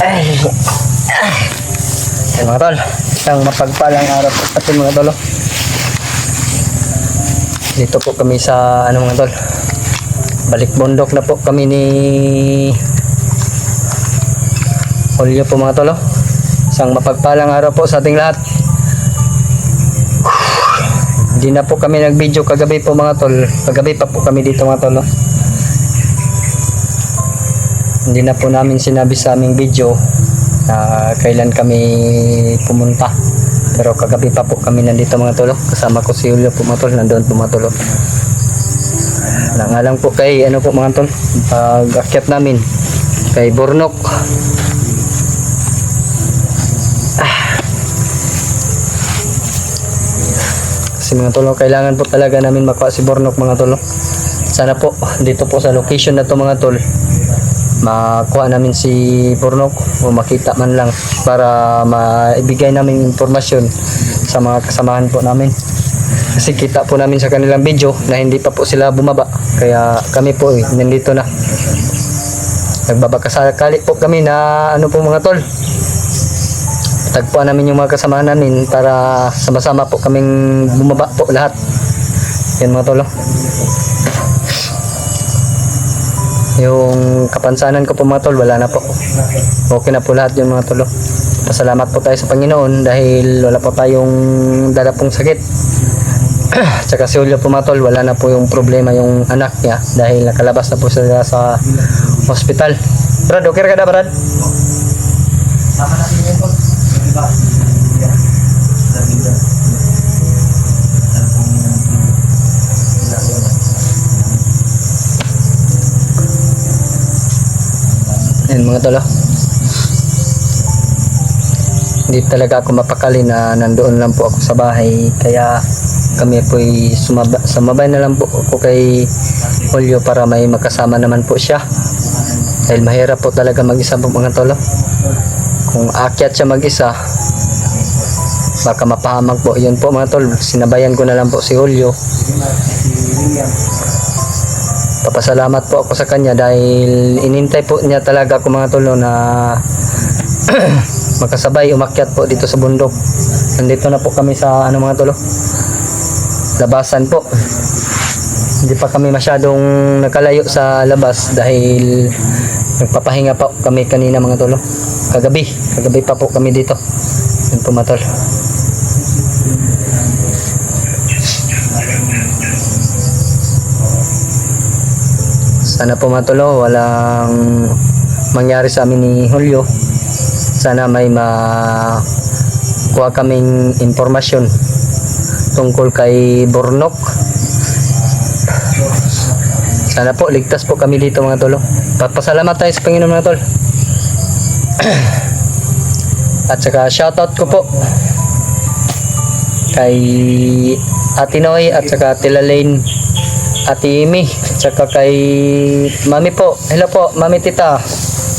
Yan mga tol, isang mapagpalang araw po sa ating mga tol. Dito po kami sa mga tol, balik bundok na po kami ni Julio po mga tol. Isang mapagpalang araw po sa ating lahat. Hindi na po kami nag-video kagabi po mga tol. Kagabi pa po kami dito mga tol. Hindi na po namin sinabi sa aming video na kailan kami pumunta. Pero kagabi pa po kami nandito mga tol. Kasama ko si Julio po mga tol. Nandoon po mga tol. Nga lang po kay po mga tol. Pag-akyat namin kay Bornok. Kasi mga tol, kailangan po talaga namin makuha si Bornok mga tol. Sana po dito po sa location na to mga tol, makuha namin si Bornok o makita man lang para maibigay namin informasyon sa mga kasamahan po namin. Kasi kita po namin sa kanilang video na hindi pa po sila bumaba. Kaya kami po nandito na. Nagbabakasakali po kami na po mga tol, tagpuan namin yung mga kasamahan namin para sama-sama po kaming bumaba po lahat. Yan mga tol. Yung kapansanan ko po mga tol, wala na po. Okay na po lahat yung mga tol. Pasalamat po tayo sa Panginoon dahil wala po tayong dala pong sakit. Tsaka si Julio po mga tol, wala na po yung problema yung anak niya dahil nakalabas na po sila sa hospital. Brad, okay ka na Brad? Sama natin yun po. Ayan mga tolo, hindi talaga ako mapakali na nandoon lang po ako sa bahay, kaya kami po'y sumabay na lang po ako kay Julio para may makasama naman po siya dahil mahirap po talaga mag-isa po mga tolo. Kung aakyat siya mag-isa baka mapahamag po. Yun po mga tol, sinabayan ko na lang po si Julio. Papasalamat po ako sa kanya dahil inintay po niya talaga ako mga tol na makasabay umakyat po dito sa bundok. Nandito na po kami sa mga tol, labasan po. Hindi pa kami masyadong nakalayo sa labas dahil nagpapahinga pa kami kanina mga tol. Kagabi pa po kami dito. Yun po mga tol. Sana po mga tol, walang mangyari sa amin ni Julio. Sana may makuha kaming informasyon tungkol kay Bornok. Sana po ligtas po kami dito mga tol. Papasalamat tayo sa Panginoon mga tol. At saka shoutout ko po kay Ate Noy at saka Ate Lalaine, Ate Amy, at saka kay Mami po. Hello po Mami Tita,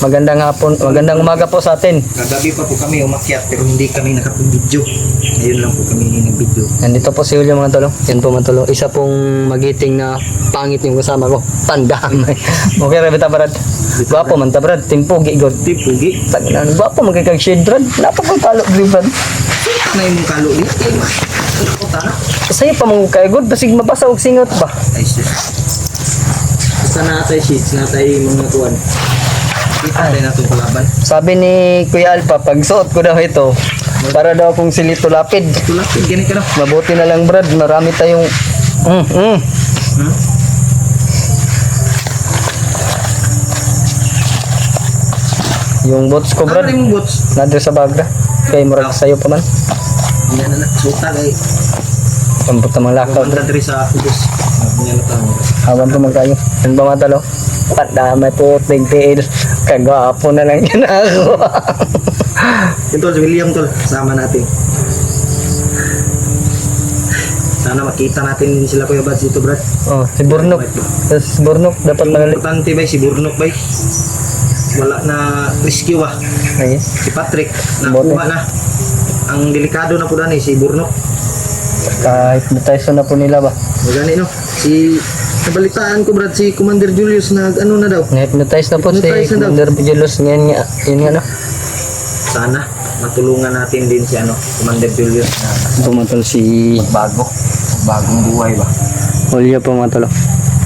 magandang hapon, magandang umaga po sa atin. Kagabi pa po kami umakyat pero hindi kami nakapag-video. Ayun lang po kami nag-video. Nandito po si Julio mga tolo. Yan po mga tolo. Isa pong magiting na pangit yung kasama ko. Pandamay. Okay rin bita Brad. Gwapo man ta Brad. Timpugi god. Timpugi. Tangina, gwapo magkakag-shade Brad. Napakatalo Brad. Na yung kalo ni. Ano po ta? Sa'yo pa mong kay god. Basig mabasa og singot ba? Ay sis. Basta natay sheets, natay mga kuwan. Kita tayo na itong kalaban. Sabi ni Kuya Alpha, pag suot ko daw ito, para daw akong si Lito Lapid. Tulapid, ganit ka na. Mabuti na lang Brad, marami tayong yung boots ko Brad, Ano yung boots? nadre sa bagra. Kay murag sayo pa man. Yan na. Suta kay. Pambot na mga lakaw. Kumanda diri sa kubos. Yan na tao. Hawan po magkayo. Yan ba mga talo? Pandamay po, tig-tiil. Kagwapo na lang yan ako. Yung tol, si William tol. Sama natin. Sana makita natin sila Kuya Bads dito Brad. Oh, si Bornok. Si Bornok dapat Yung magalit. importante ba si Bornok ba? Wala na rescue ah. Ay, Si Patrick nakuha na. Ang delikado na po dani si Bornok. kahit detention na po nila ba? Magani no. Si Nabalitaan ko Brad si Commander Julius ano na daw. Na-hypnotize na po si Hypnotize na daw. Commander Julius ngayon nga. Yun nga no. Sana matulungan natin din si Commander Julius na Pumatol si bagong buhay ba. Julio po mga tol.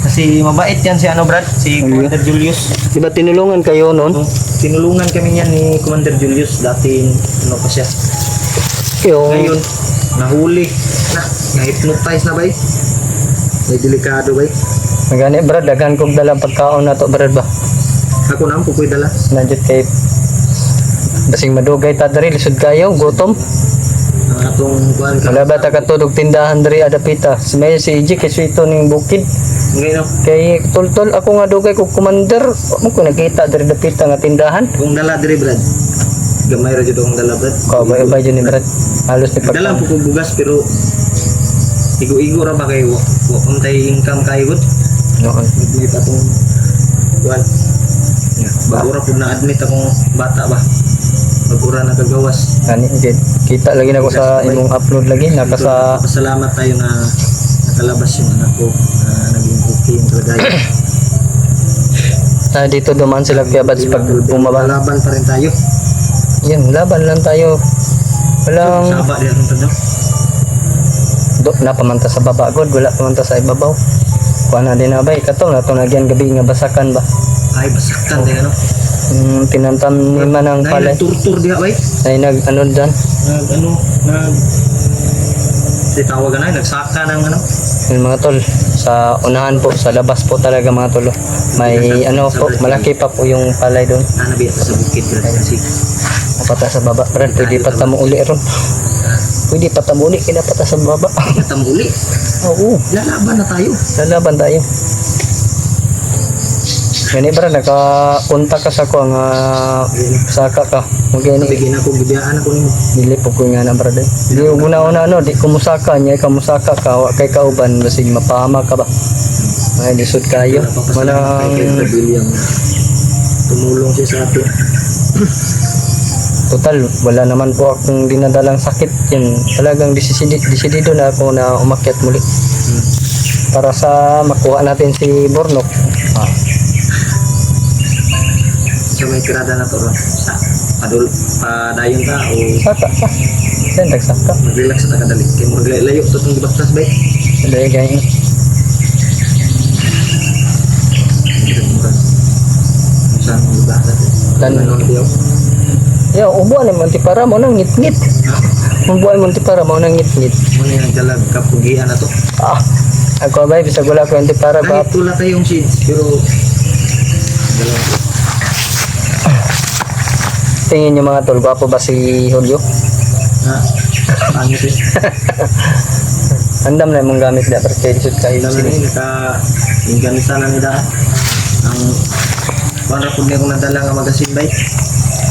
Kasi mabait yan si Brad, si Commander Julius. Diba tinulungan kayo noon? Tinulungan kami yan ni Commander Julius dating pa siya. Yung Ngayon, nahuli na-hypnotize na ba eh? May delikado ba eh? magani brad, daghan kong dalang pagkaon na to brad ba? Ako na ang pukoy dala. Nandiyan kay basing madugay ta diri lisod kayo, gutom. Ang atong kuhan ka. Wala ba ta katudog tindahan diri adapita. Si Maya si EJ kay suito ning bukid. Ngayon, Kay tol ako nga dugay ko commander, mo ko nakita diri dapita nga tindahan. kung dala diri Brad. Gamay ra jud ang dala Brad. Kabay-bay dyan ni brad. Halos ni Dala pagkaon. po ko bugas pero igo-igo ra ba kayo? Untay income kayo gud. Noon. May patong kuhan. Bago ra pud na-admit akong bata ba. Bago ra nakagawas. Ani kita lagi na ko sa imong upload lagi naka sa Pasalamat tayo na nakalabas yung anak ko na naging okay yung kalagayan. dito dumaan sila kaya bads pag bumaba. Laban pa rin tayo. Yan, laban lang tayo. Walang Saba din ang tanda. na pamanta sa baba god, wala pamanta sa ibabaw. Kuha na din na ba, katong na itong nagyan gabi nga basakan ba. Ay, basakan din ano. Tinantam ni man ang palay. Nagturtur diha bay. Ay nag ano dyan. Nag tawag na, nagsaka ng Yung mga tol, sa unahan po, sa labas po talaga mga tol. May ano po, malaki pa po yung palay doon. Nanabi sa bukid kasi Napata sa baba, Brad, pwede pa tamo uli ron. Pwede pa tamo uli, kinapata sa baba. tamuli. Oo, Lalaban na tayo. lalaban tayo. Yan Brad, nakapunta ka sa ko, nga saka ka. Magyan Bigyan ako, bigyan ako nimo. dili po ko nga na Brad. Di una-una ano, di kumusaka niya, kamusaka ka, wa kay kauban, basig mapahama ka ba. Ay, lisod kayo. Papasalamat kay Manang William na tumulong siya sa atin. total, wala naman po akong dinadalang sakit. Yan, talagang desidido na ako na umakyat muli. Para sa makuha natin si Bornok. Sa may tirada na to ron. Sa padayon ka o Saka. Yan, nagsaka. mag-relax sa takadali. Kaya mo layo to itong gibaktas ba eh. Dahil ganyan. Saan mo gibaktas eh. Dan- Ano na diyo? Yo, ubuan ni Montipara mo nang ngit-ngit. Ubuan Montipara mo nang ngit-ngit. Muna yung dalag kapugian na to. Ah, ako ba, bisag wala ko Montipara ba? Kahit wala tayong seeds, pero dalag. Tingin nyo mga tol, gwapo ba si Julio? Ha? Pangit eh. Andam na mong gamit na, pero kaya lisod kayo. Alam niyo, yung ganisa na nila. Ang para po niya kung nadala nga magasin ba eh.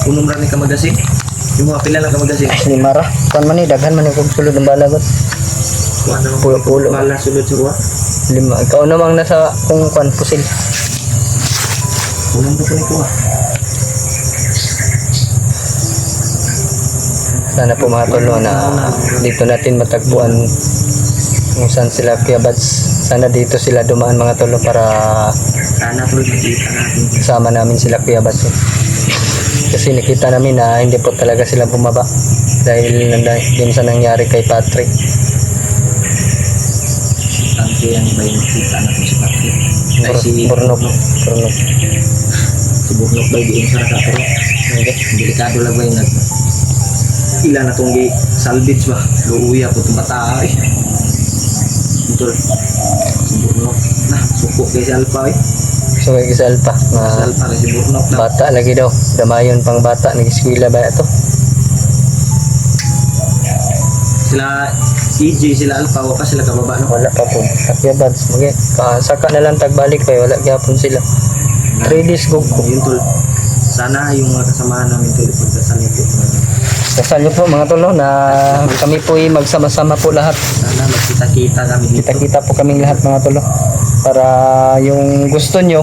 Unong rami ka magasin. Yung mga pila lang ka magasin. Ni Mara, kuan man ni, daghan man yung sulod ng bala ba? Kuha naman Pulo-pulo. Mala sulod sa kuha. 5. Ikaw namang nasa kung kuan pusil. Unong po ni kuha. Sana po mga tol no, na dito natin matagpuan kung saan sila Kuya Bads. Sana dito sila dumaan mga tol no, para Sana po nakita natin. kasama namin sila Kuya Bads. Kasi nakita namin na hindi po talaga sila bumaba dahil din sa nangyari kay Patrick. Tante yan ba yung makita natin si Patrick? Ay si Bornok. Si Bornok ba yung sa nakataro? Delikado lang ba yung ilan na itong salvage ba? Luuya po itong bata eh. Ito si Bornok. Na, suko kay si Alpha eh. So kay Gisal pa Si nga Alpha kay si Bornok na. bata lagi daw. Damayon pang bata nag-eskwela ba ito? Sila EJ, sila Alpha, wala pa sila kababa no? Wala pa po. Kuya Bads, saka na lang tagbalik pa wala gyapon sila. 3 days go ko. Yun tol. Sana yung mga kasamahan namin tol pagkasalit po. Dasal niyo po mga tol no, na kami po ay magsama-sama po lahat. Sana magkita-kita kami dito. Kita-kita po kaming lahat mga tol no, para yung gusto nyo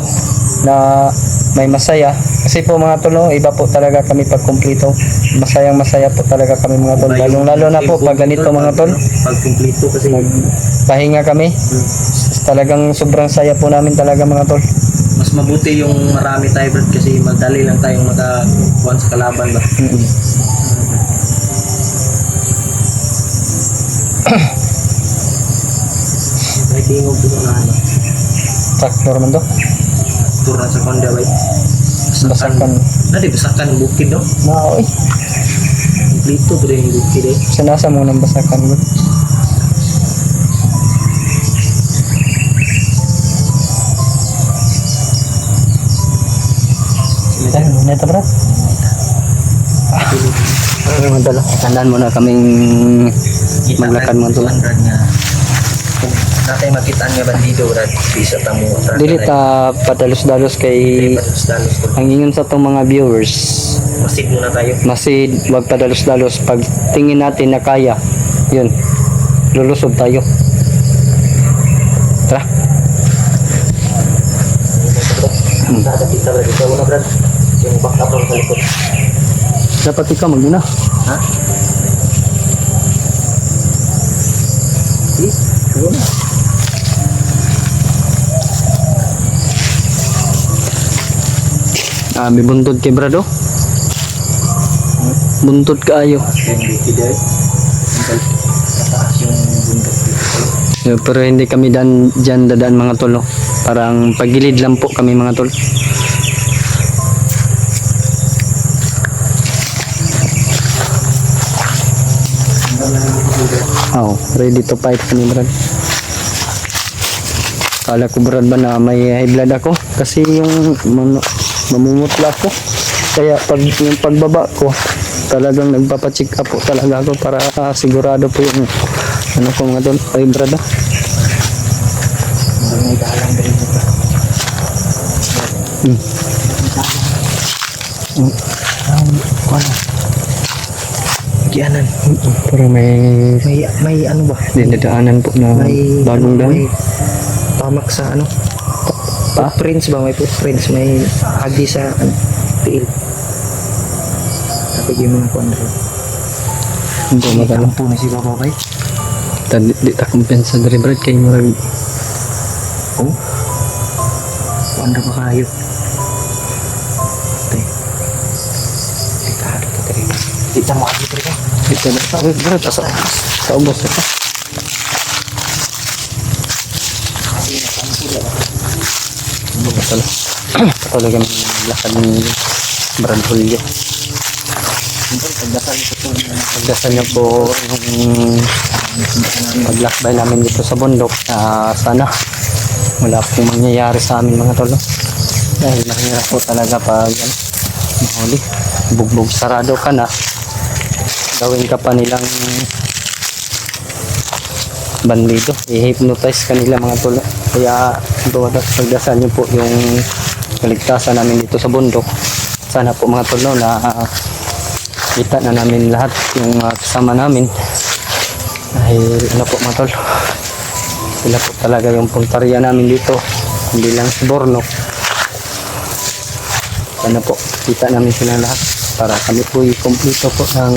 na may masaya. Kasi po mga tol no, iba po talaga kami pag kumplito. Masayang masaya po talaga kami mga tol. Lalong lalo na po pag ganito mga tol. Pag kumplito kasi Pahinga kami. talagang sobrang saya po namin talaga mga tol. Mas mabuti yung marami tayo brad kasi madali lang tayong makakuha sa kalaban ba. Mm-mm. May tingog dito na ano. Traktor man to. Tura sa konda ba. Basakan. Nadi basakan ng bukid no. Mao eh. Dito pero yung bukid eh. Sinasa mo ng basakan mo. Silitan mo na ito bro. Ano naman talo? Tandaan mo na kaming maglakad mo tol. Brad nga. Kung natay makita nga bandido brad. Bisa tamo. Dili ta padalos-dalos kay Dalos ko. ang ingon sa tong mga viewers. Masid muna tayo. Masid, wag padalos-dalos. Pag tingin natin na kaya, yun, lulusob tayo. Tara. Ada kita brad. Ikaw na brad. Yung back up lang sa likod. Dapat ikaw magmuna. Ha? Sige. Ikaw na. May buntod kay Brado. Buntod kaayo. Yung bukid eh. Mataas yung bundok dito. Pero hindi kami dyan dadaan mga tol. No? Parang pagilid lang po kami mga tol. Oh, ready to fight kami Brad. Kala ko Brad ba na may high blood ako kasi yung mamumutla ko. Kaya pag yung pagbaba ko talagang nagpapacheck up po talaga ako para sigurado po yung ano ko mga tol. Ay Brad ah. May dalang din dito. Ano? Gianan. Pero may May ano ba? dinadaanan po na May bagong daan. may pamak sa ano? Pa? Footprints ba? May footprints. May agi sa tiil. Sabi yung mga kondro. Hindi ko magano. Kampo na si Bababay. Di ta kumpensa dari Brad kay murag Oh? Kondro pa kayo. Tay. Dekado to tari. Di ta mo agi tari ka. dito na Brad sa ubos ito. Patuloy kami lakad ni Brad Julio. Pagdasal niyo po yung maglakbay namin dito sa bundok na sana wala pong mangyayari sa amin mga tolo. Dahil mahirap po talaga pag mahuli. Bugbog sarado ka na. Gawin ka pa nilang bandido. I-hypnotize ka nila mga tolo. Kaya pagdasal niyo po yung kaligtasan namin dito sa bundok. Sana po mga tolo na kita na namin lahat yung kasama namin. Dahil ano po mga tol, sila po talaga yung puntarya namin dito, hindi lang si Bornok. Sana po kita namin sila lahat para kami po i-complete po ng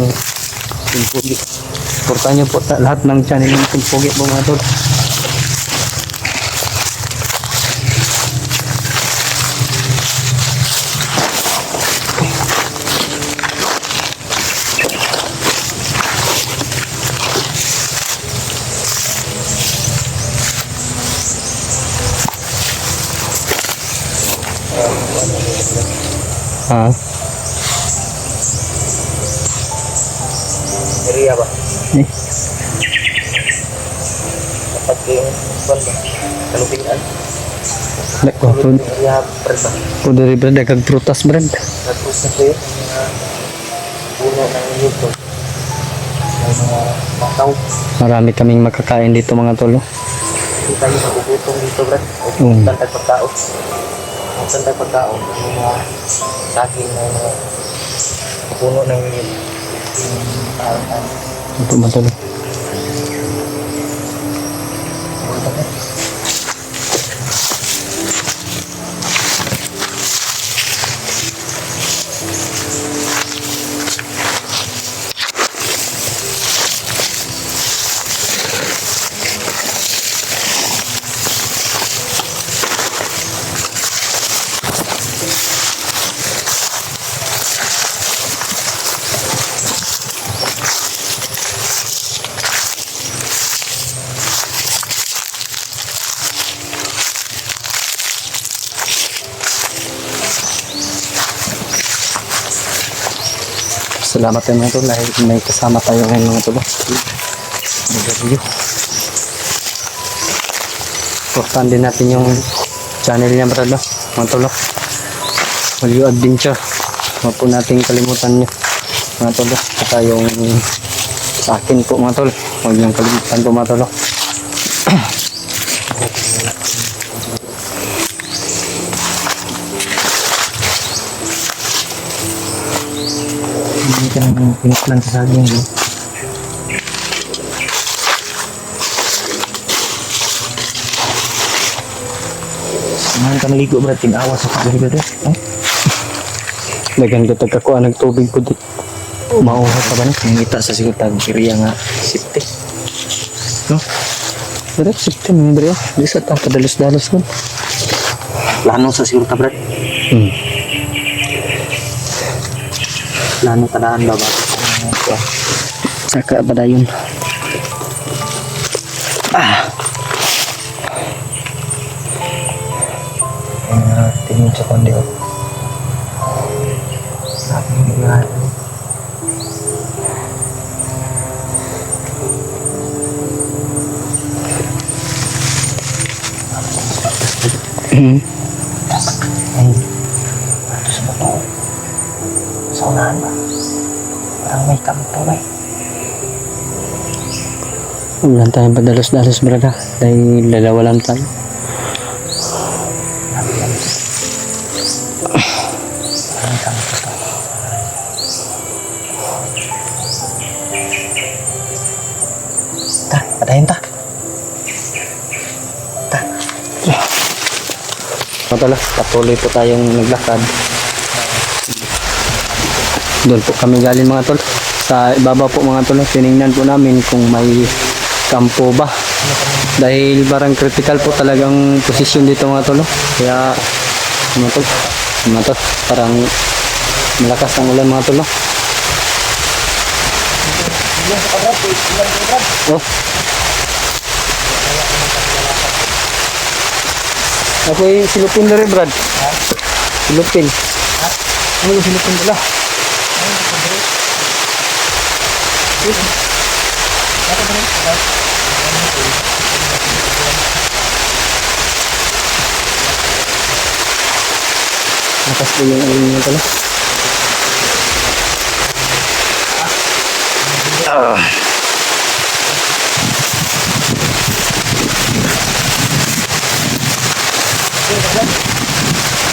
Timpugi. Suportahan niyo po lahat ng channel ng Timpugi po mga tol. Ha? Area ba? Eh, Kapag yung banda. Kalupingan. ko Area Brad ba? dari Brad kag prutas Brad. Nag-proof na ko yun. Mga puno ng yuto. May mga makaw. Marami kaming makakain dito mga tol. No? Hindi tayo magugutong dito Brad. O Mm. tantag pagkaon. Ang tantag pagkaon. Yung mga saging na mga puno ng yuto. Ito mga tol. Salamat tayo mga tol dahil may kasama tayo ngayon mga tol. Mag-review. Supportan din natin yung channel niya brad no? Mga tol. Value Adventure. Huwag po nating kalimutan nyo mga tol. Saka yung sa akin po mga tol. Huwag niyong kalimutan po mga tol. Hindi ka nang pinuklan sa saging. No? Samahan ka maligo brad, ting-awas sa kagari brad. Oh? Dagan ka tagkakuha ng tubig po di. Mauha ka ba na? Nangita sa siguro tag kiriya nga sipte. No? Direct sipte mga bro. Di sa ta padalos-dalos ko. Plano sa siguro ta brad. Plano tadaan ba ba? Saka ba dayon? Tingin sa kondi ko. Sabi nga. Ay, ito sa bato. Sa unahan ba? Parang may kampo ba eh. Huwag lang tayong padalos-dalos brada. Dahil dalawa lang tayo. Parang kampo to. Ta, padahin ta. Ta. Mga tol, patuloy po tayong naglakad. Doon po kami galing mga tol. Sa ibaba po mga tol, tinignan po namin kung may kampo ba. Dahil parang critical po talagang posisyon dito mga tol. Kaya mga tol, parang malakas ang ulan mga tol. Oh. Ako yung silupin na rin, Brad. Silupin. Ano yung silupin nila? Lakas po yung ulan nyo pala.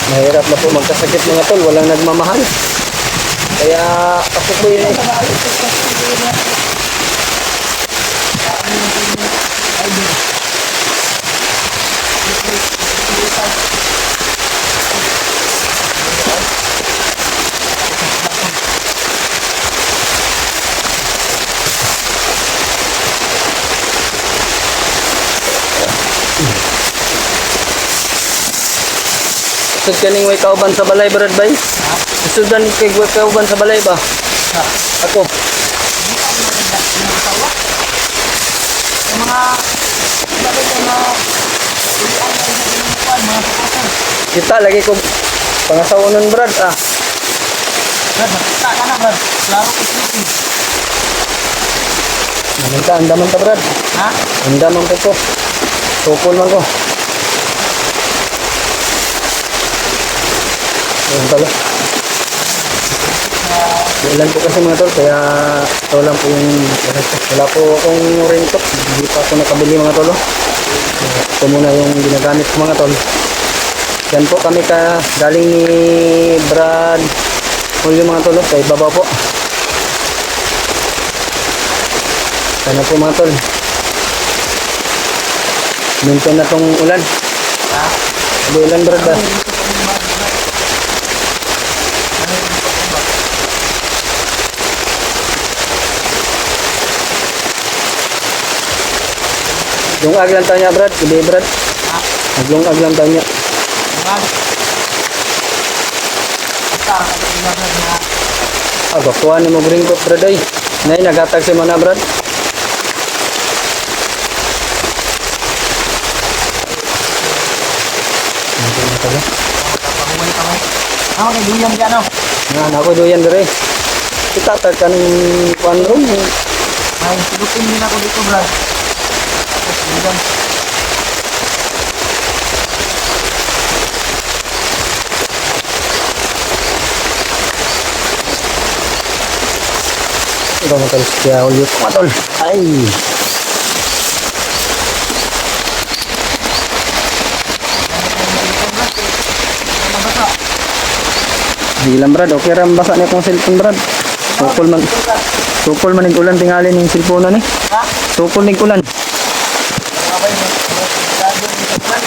Mahirap na po magkasakit mga tol, walang nagmamahal. Kaya ako po yun Isud kaning way kauban sa balay brad bay? Isud kaning kay way kauban sa balay ba? Ako. Kita lagi ko pangasawonon brad ah. Brad, makita ka na brad. Klaro ko sleeping. Andaman ta brad. Ha? Andaman ko. Sukol man ko. Ayan pala. Ulan po kasi mga tol, kaya ito lang po yung wala po akong raincoat. Hindi pa ako nakabili mga tol. Ito muna yung ginagamit ko mga tol. Yan po kami galing ni Brad Julio mga tol, sa ibaba po. Sana po mga tol. Minsan na tong ulan. Hindi ulan Brad ba? Lungag lang tayo niya, Brad. Hindi, Brad. Naglungag lang tayo niya. Bakuhan ni mo gringkot, Brad, ay. Nay, naghatag si mana, Brad. Ako kay Duyan dyan, no? Ako doyan, Dre. Kita kaning kuan ron. Ay, sulutin din ako dito, Brad. Tapos, bilang. Ito mga tol, kaya ulit mga tol. Ay! Bilang Brad, okay ram basa niya kong cellphone Brad. Sukol man ning ulan tingali ning cellphone na ni. Ha? Sukol ning ulan. Abay, masyado dito, Brad.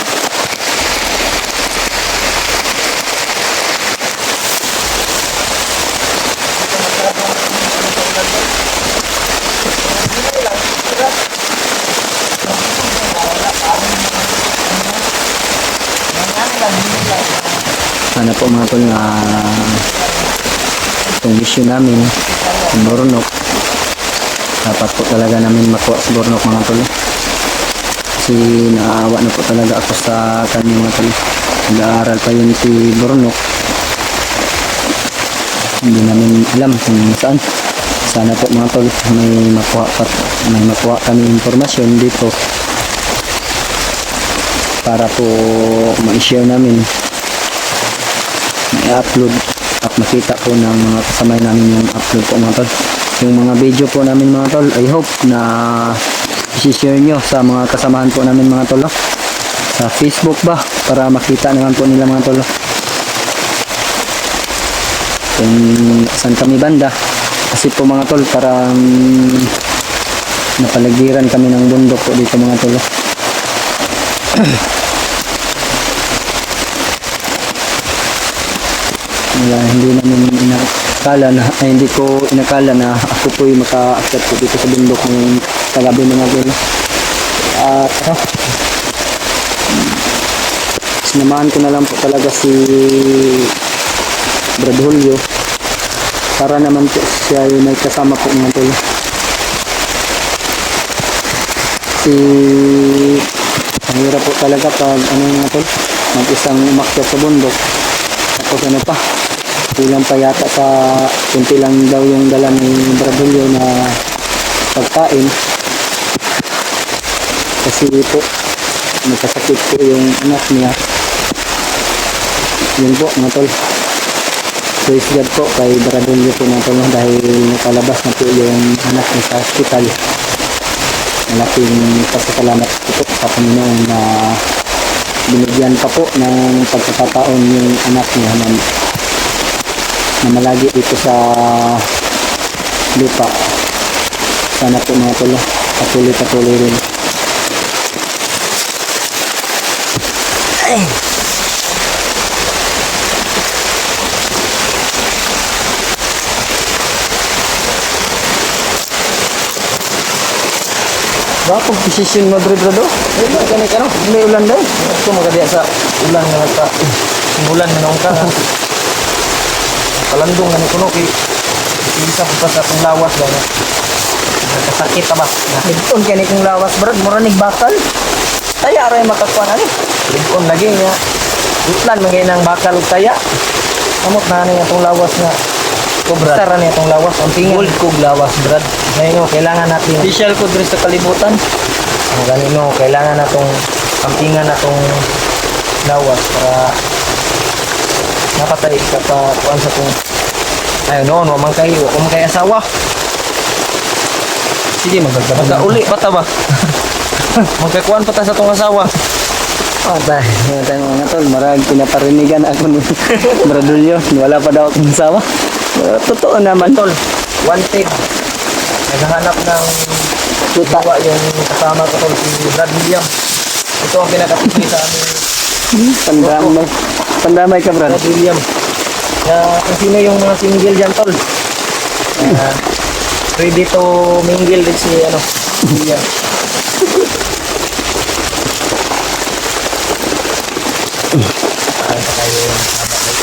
Sana po mga tol na itong mission namin sa Bornok, dapat po talaga namin makuha sa Bornok mga tol, kasi naawa na po talaga ako sa kanya mga tol. Nag-aaral pa yun si Bornok, hindi namin alam kung saan. Sana po mga tol may makuha kami informasyon dito para po ma-share namin, i-upload at makita po ng mga kasama namin yung upload po mga tol. Yung mga video po namin mga tol, I hope na i-share nyo sa mga kasamahan po namin mga tol, sa Facebook ba, para makita naman po nila mga tol kung saan kami banda. Kasi po mga tol, parang napaligiran kami ng bundok po dito mga tol. Hindi namin hindi ko inakala na ako po'y maka-accept po dito sa bundok ng tagabi mga tol. At sinamahan ko na lang po talaga si Brad Julio para naman po siya yung may kasama po mga tol. Ang hirap po talaga pag mga tol, mag-isang umakyat sa bundok, tapos pa, kulang pa yata sa kunti lang daw yung dala ni Brad Julio na pagkain, kasi po nagkasakit po yung anak niya. Yun po mga tol, praise God po kay Brad Julio po mga tol, dahil nakalabas na po yung anak niya sa hospital. Malaking pasasalamat po sa Panginoon na binigyan pa po ng pagkakataon yung anak niya na malagi dito sa lupa. Sana po mga tol, patuloy rin. Ay! Bakit desisyon mo Brad? Ay, gani ka no? May ulan daw. Ito magadiya sa ulan na simulan na nung ka. Palandong na ni Kuno kay isa po pa sa itong lawas ba na nakasakit ka ba? Nagton kani kong lawas Brad, mura nig bakal. Taya ray makakuan ani. Ligpon lagi nga. Utlan magay ng bakal ug taya. Amot na ni itong lawas nga. Brad. Tara ni itong lawas. Ang tingin. Gold kog lawas Brad. Ngayon, kailangan natin Official ko diri sa kalibutan. ang ganino, kailangan natong kampingan natong lawas para napatay ka pa kuan sa kung ayun no, man kayo kung kay asawa. Sige magdagdag. Magkauli pa ta ba? Magkakuan pa ta sa tong asawa. Tayo mga tol, marag pinaparinigan ako ni Brad Julio. Wala pa daw akong asawa. Totoo naman Tol, wanted. Naghahanap ng tuwa yung kasama ko tol, si Brad William. Ito ang pinakatipid sa amin. Pandamay ka Brad. Brad William. Kung sino yung mga single dyan tol. Ready to mingle din si William. Kain pa kayo. Kain pa kayo.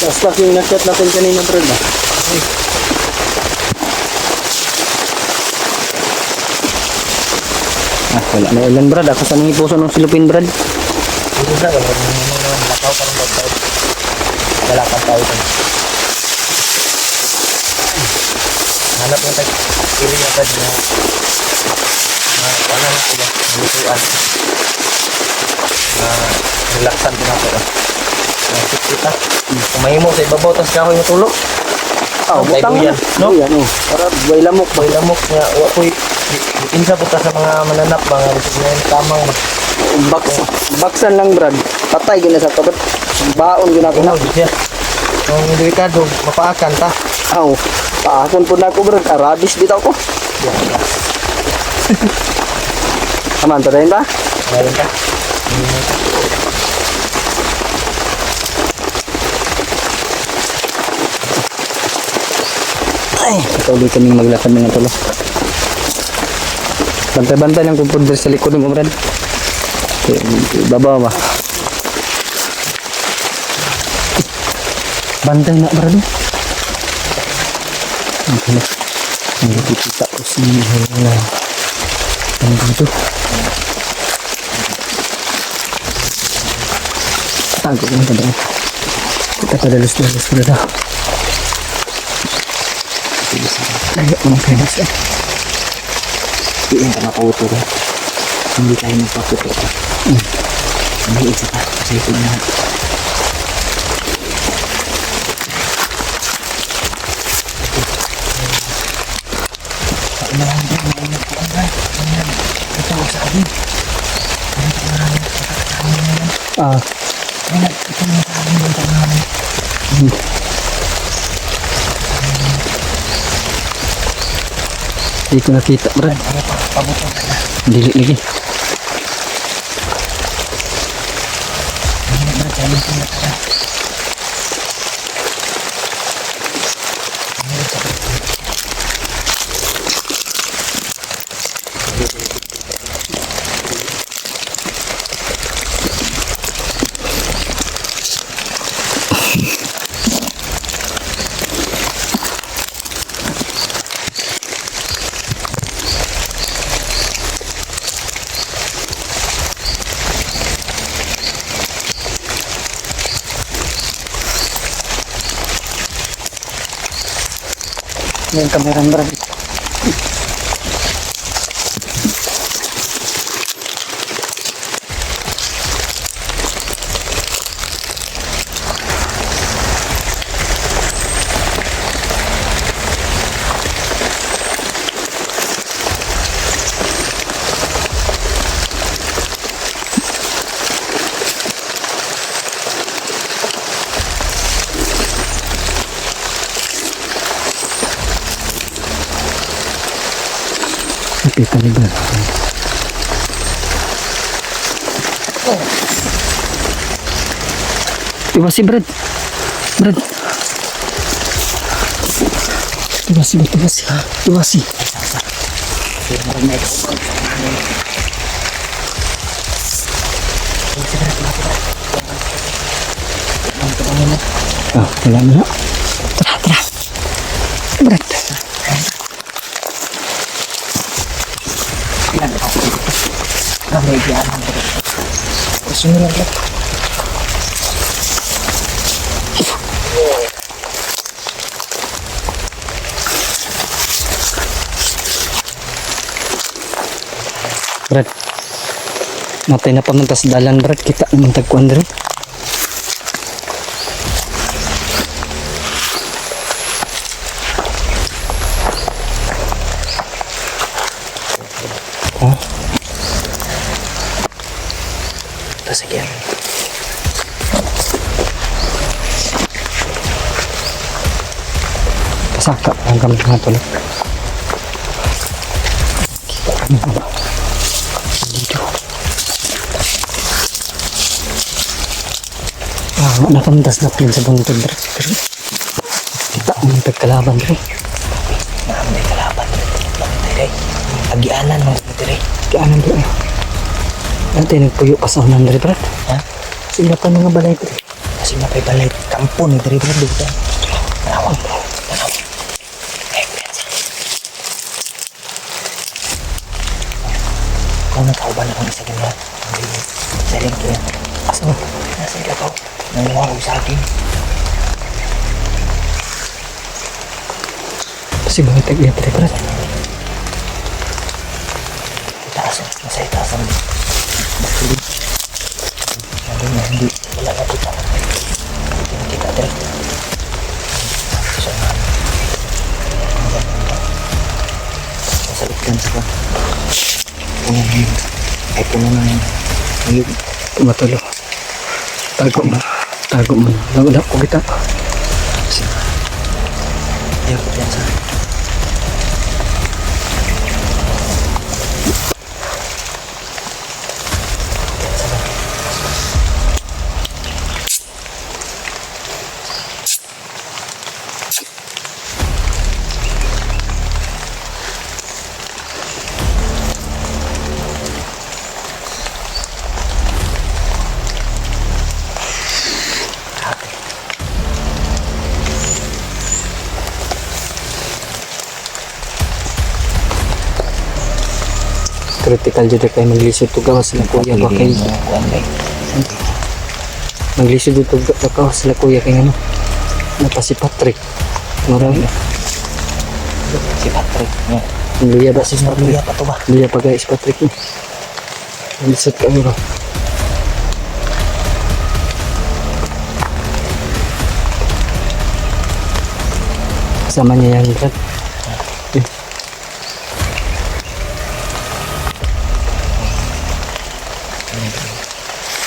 Last yung nakit natin kanina Brad. Wala na ilan brad. Ako sa nang ipuso ng silupin brad. Dito sa wala naman lakaw parang daw. Wala kang tao kan. Hanap mo tayo. Pili agad na wala na sila. Lutuan. Relaxan din ako. Nasip kita. Kumain mo sa ibabaw tapos kahoy mo tulog. Butang yan. No? Yan, oh. Para buhay lamok. Boy lamok nga. Wakoy. Insa po ta sa mga mananap. Mga risig na yun. Tamang. Baksan lang brad. Patay gina sa kabat. Baon gina ko na. Siya. Ang delikado. Mapaakan ta. Aw. Paakon po na ako brad. Arabis bitaw ko. Aman to rin ba? Meron ka. Ay, patuloy kaming maglakad mga tolo. Bantay-bantay lang kung pwede sa likod ng brad. Baba ba? Bantay na brad. Okay na. Hindi kita ko na. Ano dito? Tago ko na ba? Kita padalos-dalos ko na daw. Layo mo ng penis eh. Hindi ka makauto ka. Hindi tayo magpaputo ka. May isa ka. Kasi ito na. Hindi ko nakita brad. Dili lagi. Yung kamera brad. Kita ni brad. Tibasi brad. Brad. Tibasi. Wala na. Tara. Brad. Kamay diyan. Sunod lang. Brad. Matay na pamantas dalan brad. Kita naman tagkuan brad. Sige. Pasaka ang kami nga tulog. Kita kami ba? Dito. Nakamtas na pin sa buntod bro. Pero kita ang tagkalaban bro. May kalaban. Agianan mo dire. Kaanan bro. Dati nagpuyo pa sa unan bro. Ha? Sila pa mga balay bro. Kasi mapay-balay kampo ni dire bro dito. Nawag bro. Ako nakauban akong isa ganyan. Saling ko yan. Aso, nasa ilabaw. Nanguha ko sa akin. Kasi bakit tag-iya pa rin? Itaas, nasa itaas ang bakulid. Sabi niya, hindi. Wala na kita. Hindi na kita din. Ito sa mga. Nasa likdan sa ka. Puno na yun. Ay, puno na yun. Ayun. Matulo. Tago mo. Tago mo. Wala ko kita. Ayaw ko dyan sa. Critical dito kayo maglisod to gawas sila kuya ba kayo maglisod dito gawas sila kuya kayo ano napa si Patrick marami Si Patrick. Yan. luya ba si Patrick Luya pa to ba? luya pa guys Patrick maglisod kami ba kasama niya yan Brad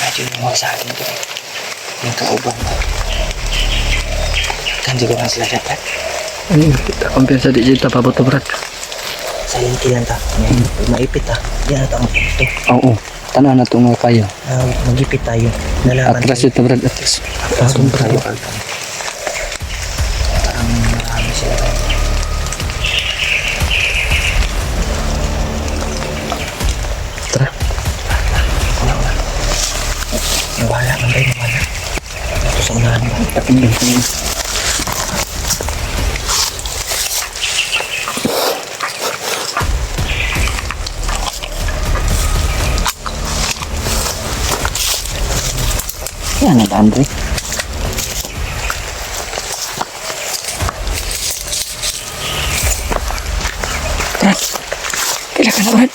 Medyo yung mga sa akin ito. Yung kauban ko. Kanji ko lang sila dapat. ano kita kumpiyansa di dito pa to Brad Silent lang ta. Pag maipit ta. Diyan na ta ang punto. oo tanan na to nga kayo Magipit tayo. Nalaman atras ito Brad atras Parang tayo. Parang marami sila tayo. tara Wala. Yung wala man tayo. Wala. Ito sa unahan ba? Yan na Andre. Brad kailan ka na Brad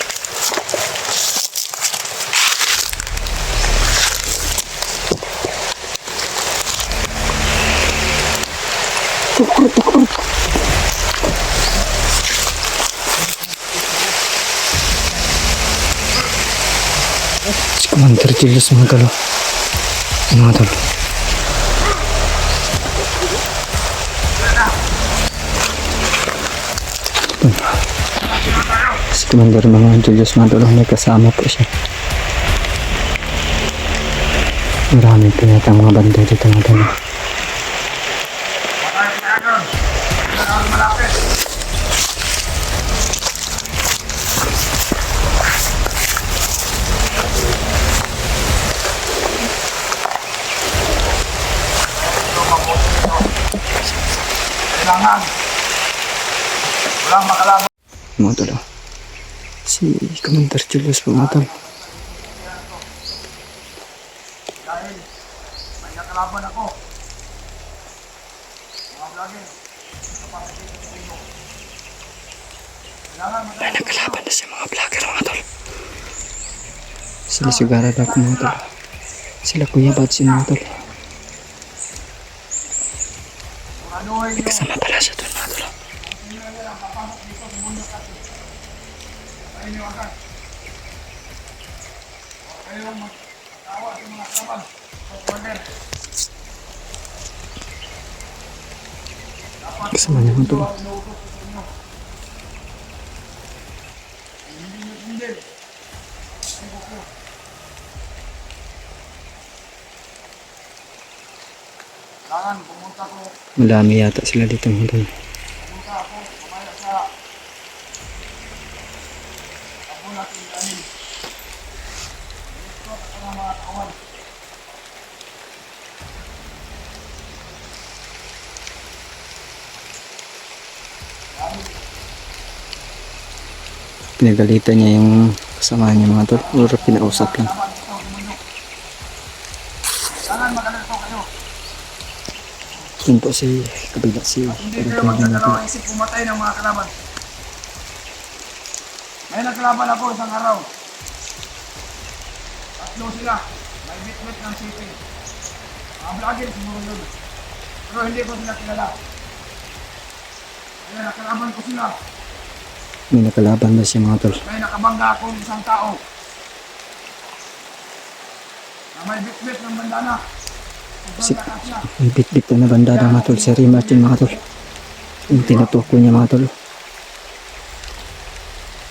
tukur si Commander Julius mga talo si Commander mga Julius mga talo may kasama po siya marami po yata mga banda dito mga talo mga talo si Commander Julius po mga talo ay nagkalaban na si mga vlogger mga talo sila sigara na ako mga talo sila kuya ba't si mga talo may kasama pala siya doon mga talo kasama niya mga talo Malami yata sila dito mga tol. Pinagalitan niya yung kasama niya mga tol. Or pinausap lang. Yun po si kabila si Hindi kayo magdadalawang isip pumatay ng mga kalaban. May naglaban ako isang araw. Tatlo sila. May bit-bit ng city. Mga vlogger siguro yun. Pero hindi ko sila kilala. Kaya nakalaban ko sila. may nakalaban ba siya mga tol. May nakabangga akong isang tao. Na may bit-bit ng bandana. Si, Sobrang lakas niya. may bit-bit na bandada mga tol. Si Martin mga tol. Yung tinutuko niya mga tol.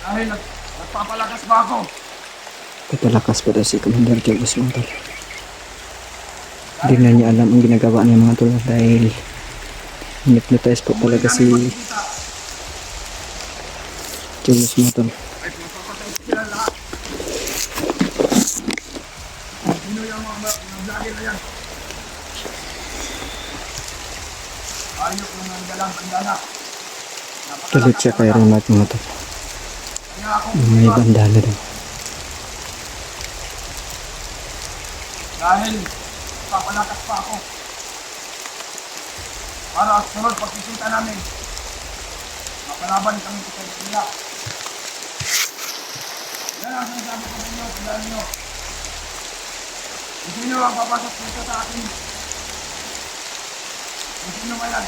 Dahil nagpapalakas ba ako? Papalakas pa daw si Commander Julius mga tol. Hindi na niya alam ang ginagawa niya mga tol dahil hypnotize po talaga si Julius mga tol. Ay, pinapapatay sila lahat. Sino yung mga vlogger na yan? Ayok yung nanggalang bandana. Galit siya kay Ronald mga tol. Kaya ako May bandana daw. dahil papalakas pa ako. Para sunod pagkikita namin, mapalaban kami sa kanila. Yan ang sinasabi ko sa inyo, tandaan nyo. Kung sino ang papasok dito sa akin, kung sino ba yan,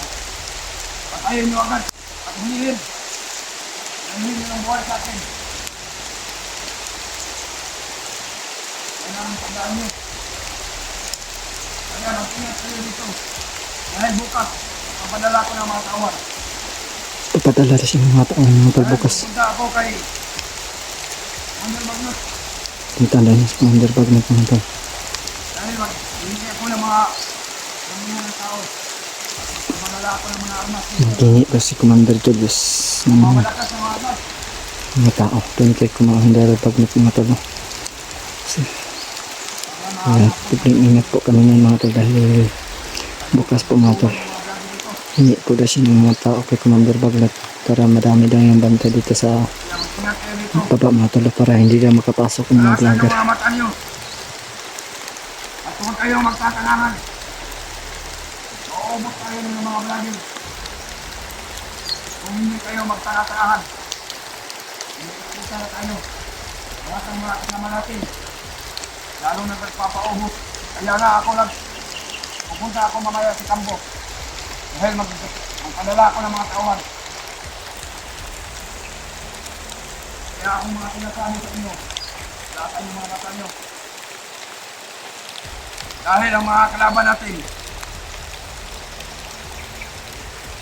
patayin nyo agad at humihin. Humihin nyo ng buhay sa akin. Yan ang tandaan nyo. Kaya mag-ingat kayo dito. Dahil bukas, papadala ko ng mga tauhan. Papadala rin siya ng mga taon mga tol bukas. Punta ako kay Wonder Magnus. Tintanda niya si Commander Bagnat mga tol. Dahil hindi ako ng mga tao. Papadala ako ng mga armas. Maghingi daw si Commander Julius ng Mamalakas ng mga armas. mga tao. Doon kay Commander Bagnat mga tol. Kasi, ingat po kami ng mga tol dahil bukas po mga tol. Hingi po daw siya ng mga tao kay Commander Bagnat para madami daw yung bantay dito sa Kaya mag-ingat kayo dito. baba mga tol para hindi daw makapasok ng mga Lakas ang vlogger. mga mata nyo. At huwag kayong magtatangahan. Uubos tayo ng mga vlogger. Kung hindi kayo magtatangahan. Hindi kita na tayo. Lahat ang mga kasama natin. Lalo na nagpapaubos. Kaya nga ako pupunta ako mamaya sa kambo. Dahil magpadala ako ng mga tauhan. Kaya akong mga sinasabi sa inyo, lahat ang mga mata nyo. Dahil ang mga kalaban natin,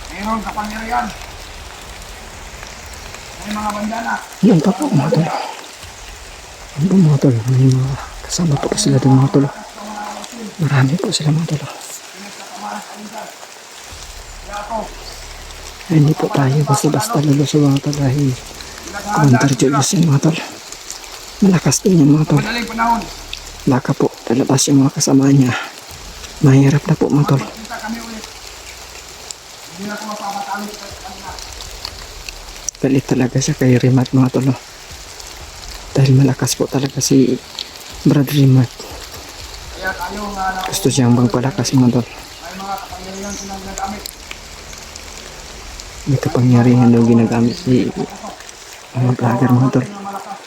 mayroon kapangyarihan. May mga bandana. Yan pa po mga tol. Yan po mga tol. May mga kasama po sila doon mga tol. Marami po sila mga tol. Pinagkakamahan sa insan. Kaya ako, Hindi po tayo basta-basta lulusog mga tol dahil Commander Julius yan mga tol. Malakas din yan mga tol. madaling panahon, Baka po talabas yung mga kasama niya. Mahirap na po mga tol. magkita kami ulit. Hindi na ako mapapatalo sa kanila. Galit talaga siya kay Rimat mga tol. Oh. Dahil malakas po talaga si Brad Rimat. Kaya tayo nga na Gusto siyang magpalakas mga tol. may mga kapangyarihan silang nagamit. May kapangyarihan daw ginagamit si mga vlogger mga tol. Na malakas.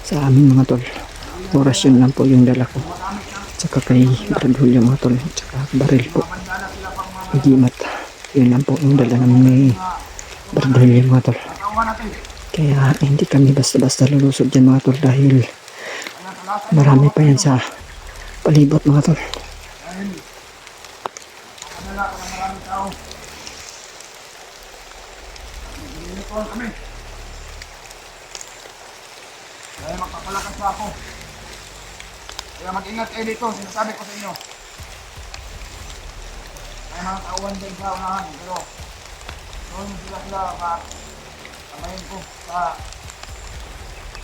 Sa amin mga tol. Orasyon lang po yung dala ko. Tsaka kay Brad Julio mga tol. Tsaka baril po. Bandana sila pang mga Igimat. Yun lang po yung dala namin ni Brad Julio mga tol. tauhan natin. Kaya hindi kami basta-basta lulusog dyan mga tol dahil Kaya talatan marami pa yan sa palibot mga tol. dahil padala ko ng maraming tao. Nag-iinituan kami. Dahil magpapalakas pa ako. Kaya mag-ingat kayo dito, sinasabi ko sa inyo. May mga tauhan din sa unahan, pero doon sila kamayin ko sa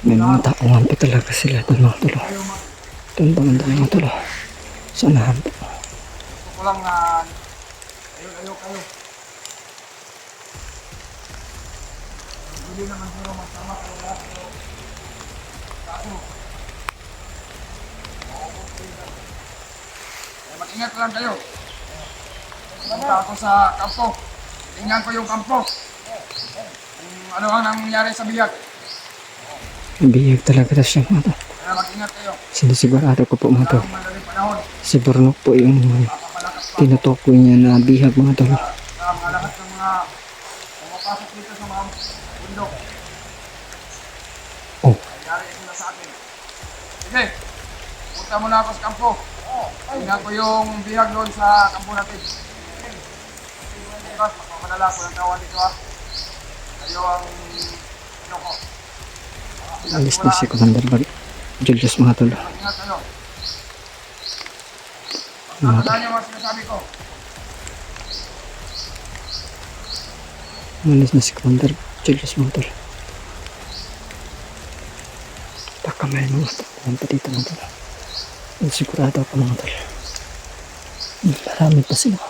May mga taongan po talaga sila doon mga tol. kayo Doon pa man mga tol. Sa unahan po. gusto ko lang na ayaw kayo. Hindi naman siguro masama ko lahat. Pero, kaso, mag-ingat lang kayo. Punta ako sa kampo. Tingnan ko yung kampo. Kung ano ang nangyari sa biyag. Bihag talaga siya mga tol. Kaya mag-ingat kayo. Sinisigurado ko po mga tol. Lalong madaling panahon. Si Burnok po yung Papapalakas pa tinutukoy niya na bihag mga tol. sa mga lahat ng mga pumapasok dito sa mga bundok. Oh, Nangyari ito na sa akin. Sige, punta muna ako sa kampo. Tingnan ko yung bihag doon sa kampo natin. Bukas, makamadala ko ng kawan dito ha. Kayo ang ano ko. alis na si Commander Julius mga tol. Mag-ingat kayo. Pagkakadaan niyo mga sinasabi ko. Alis na si Commander Julius mga tol. Baka may mga tapuan pa dito mga tol. Sigurado ako mga tol. Marami pa sila.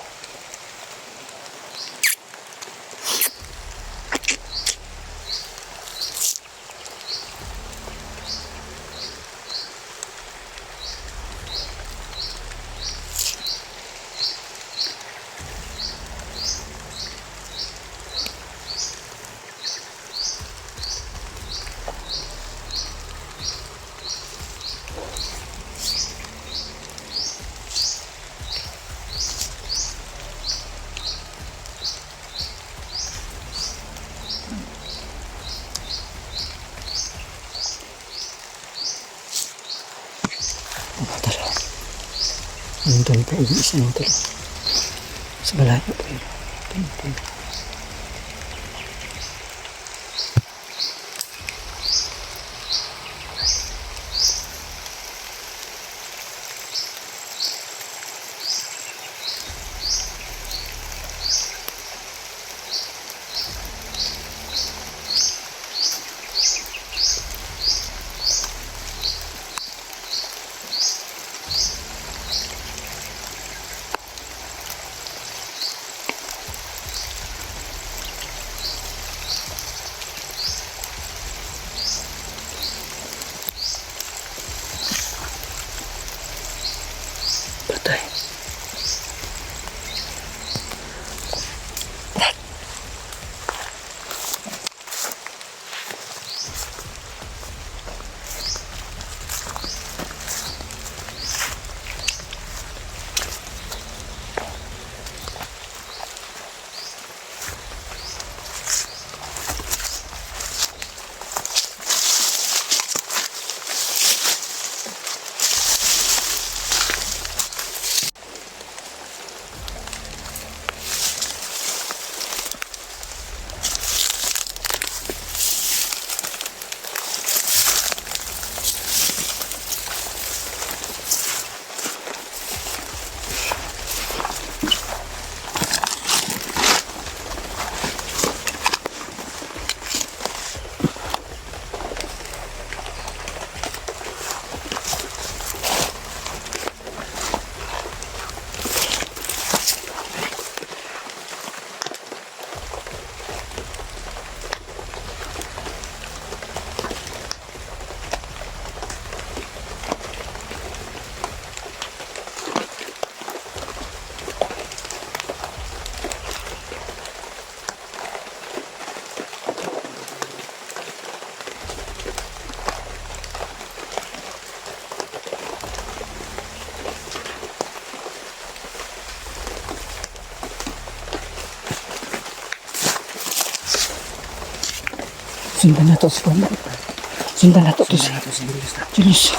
Mga tol. Nandun pa yung isa mga tol. Sa malayo pa yun. Patay. Sundan na to si Commander. Sundan na to si Julius.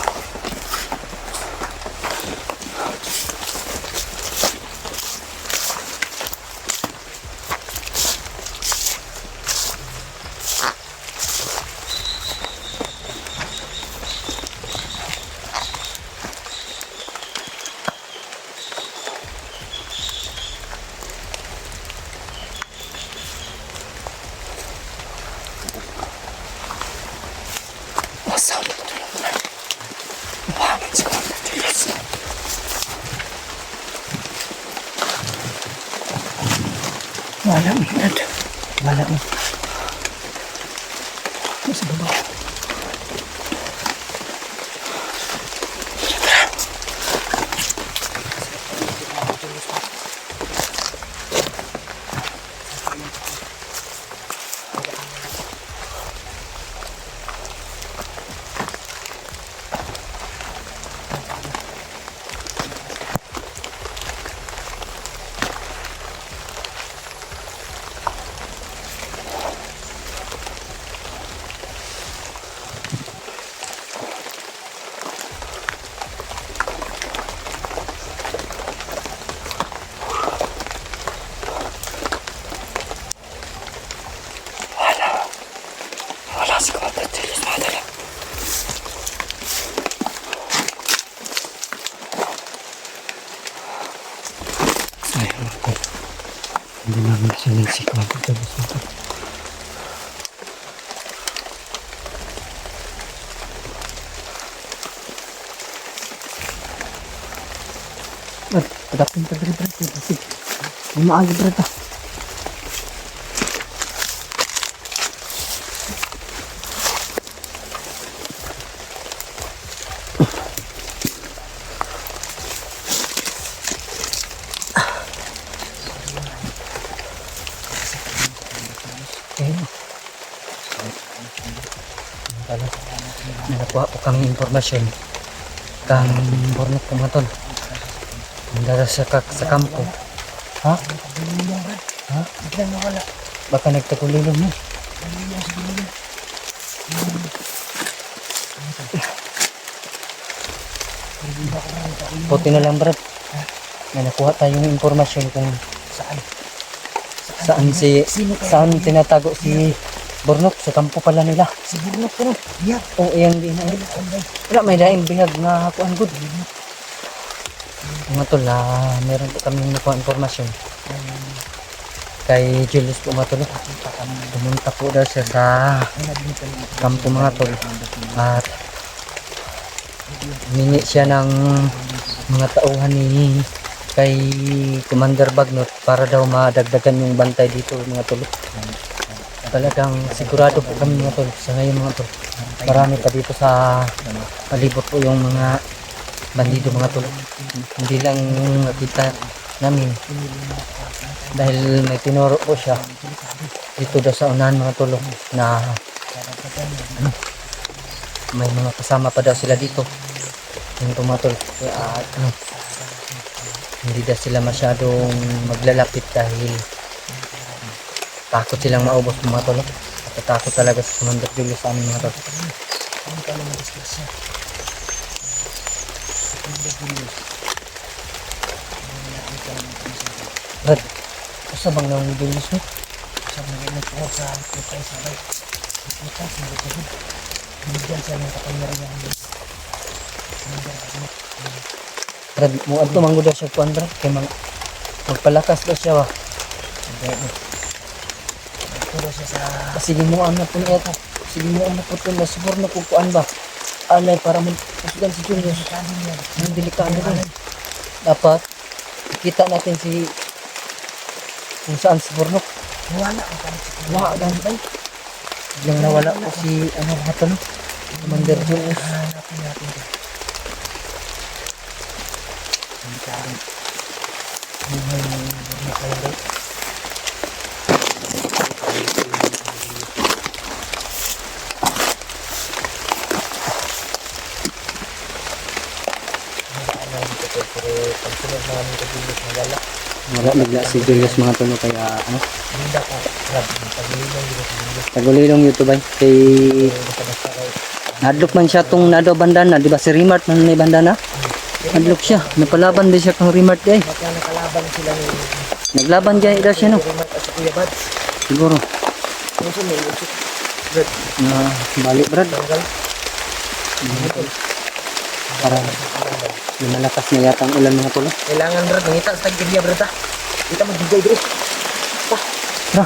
Sound ito lang. Buhangin si Commander Julius. Wala mo. Sa baba. Wala si Commander Julius mga tol. Sayang ako. Hindi namin sunod si Commander Julius mga tol. Brad, padapin ka dali Brad. May maagi Brad ah. Nakuha po kami impormasyon kang Bornok po mga tol. Nandara sa kampo. Ha? Ha? Baka nagtagulilong mo. Puti na lang Brad. May nakuha tayong impormasyon kung saan tinatago si Bornok sa kampo pala nila. Si Bornok ko no. Yeah. O iyang bihag. Wala may daing bihag nga kuan gud. Mga tol, meron po kami nakuha informasyon. Kay Julius po mga tol. Pumunta po daw siya sa kampo mga tol. At humingi siya ng mga tauhan ni kay Commander Bagnot para daw madagdagan yung bantay dito mga tol. Talagang sigurado po kami mga tol sa ngayon mga tol. Marami pa dito sa palibot po yung mga bandido mga tol. Hindi lang nakita namin dahil may tinuro po siya dito daw sa unahan mga tol na may mga kasama pa daw sila dito yung mga tol. Kaya hindi daw sila masyadong maglalapit dahil takot silang maubos mga tol. Takot talaga sa Commander Julius sa amin mga tol. Brad, asa bang nang Julius mo? Sa mga nagtuwa sa putay sa bay. Putay sa mga binigyan siya ng kapangyarihan. Brad, mo adto manggo daw siya kuan Brad kay magpalakas daw siya wa. Puro siya sa Sige mo ana po niya to. Sige mo ana po to na siguro na kung kuan ba. Alay para magpasugan si Julius. Ang delikado rin. Dapat kita natin si kung saan si Bornok. wala ang kalit. Wala lang. Biglang nawala po si hatan Commander Julius. Hanapin natin ito. Hindi ka rin. Hindi kaya rin. Wala nagla si Julius mga tulo kaya ano. Hindi ka. Grabe. Pag-ilong dito. Tagulilong YouTube ay kay nadlok man siya tong nado bandana, di ba si Rimart man may bandana? Nadlok siya, napalaban din siya kang Rimart ay. Baka nakalaban sila ni Naglaban diyan ida siya no. Rimat at si Kuya Bad. Siguro. Kung saan may usok. Brad. Na balik Brad Tanggal. para lumalakas na yata ang ulan mga tulo. Kailangan Brad. Mangita sa tagirya Brad ha. Kita mag-jugay Brad. Tara.